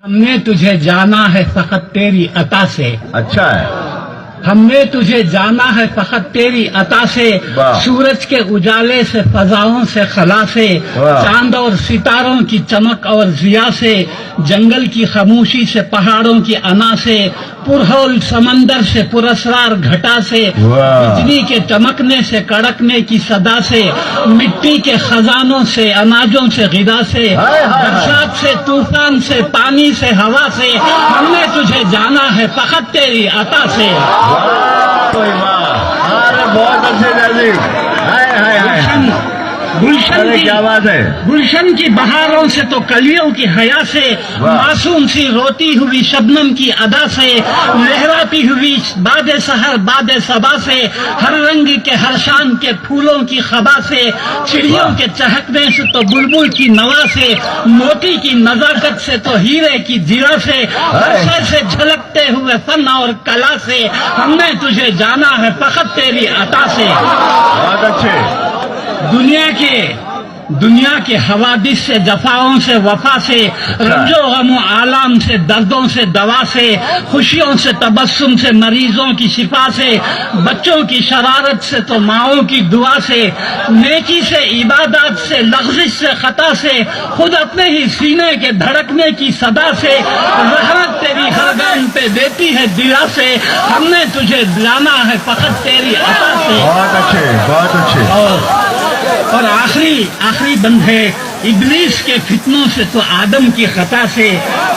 ہم نے تجھے جانا ہے فقط تیری عطا سے. اچھا ہے. ہم نے تجھے جانا ہے فقط تیری عطا سے. واہ. سورج کے اجالے سے، فضاؤں سے، خلا سے، واہ. چاند اور ستاروں کی چمک اور ضیا سے، جنگل کی خاموشی سے، پہاڑوں کی انا سے، پرہول سمندر سے، پراسرار گھٹا سے، واہ. بجلی کے چمکنے سے، کڑکنے کی صدا سے، مٹی کے خزانوں سے، اناجوں سے، غذا سے، ہائے ہائے. برسات سے، طوفان سے، پانی سے، ہوا سے. ہم نے تجھے جانا ہے فقط تیری عطا سے. کوئی واہ. ارے بہت اچھے نظیر. ہائے ہائے ہائے. گلشن ارے کی کیا بات ہے. گلشن کی بہاروں سے تو کلیوں کی حیا سے، واہ. معصوم سی روتی ہوئی شبنم کی ادا سے، لہراتی ہوئی باد سحر باد صبا سے، ہر رنگ کے ہر شان کے پھولوں کی خبا سے، چڑیوں واہ. کے چہکنے سے تو بلبل کی نوا سے، موتی کی نزاکت سے تو ہیرے کی جیرا سے، عرصے سے جھلکتے ہوئے فن اور کلا سے. ہم نے تجھے جانا ہے فقط تیری عطا سے. بہت اچھے. دنیا کے حوادث سے، جفاؤں سے، وفا سے، رنج و غم و آلام سے، دردوں سے، دوا سے، خوشیوں سے، تبسم سے، مریضوں کی شفا سے، بچوں کی شرارت سے تو ماؤں کی دعا سے، نیکی سے، عبادات سے، لغزش سے، خطا سے، خود اپنے ہی سینے کے دھڑکنے کی صدا سے، رحمت تیری ہر گام پہ دیتی ہے دلا سے. ہم نے تجھے جانا ہے فقط تیری عطا سے. بہت اچھے. بہت اچھے. اور آخری بند ہے، ابلیس کے فتنوں سے تو آدم کی خطا سے،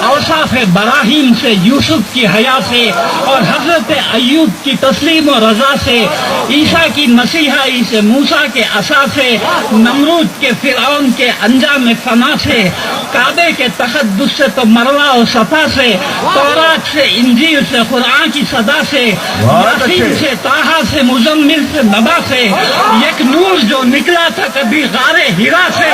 اوصاف براہیم سے، یوسف کی حیا سے، اور حضرت ایوب کی تسلیم و رضا سے، عیسیٰ کی مسیحائی سے، موسیٰ کے عصا سے، نمرود کے فرعون کے انجام فنا سے، کعبے کے تقدس سے تو مروہ و صفا سے، تورات سے، انجیل سے، قرآن کی صدا سے، یاسین سے، طٰہٰ سے، مزمل سے، نبا سے، یک نور جو نکلا تھا کبھی غار ہرا سے.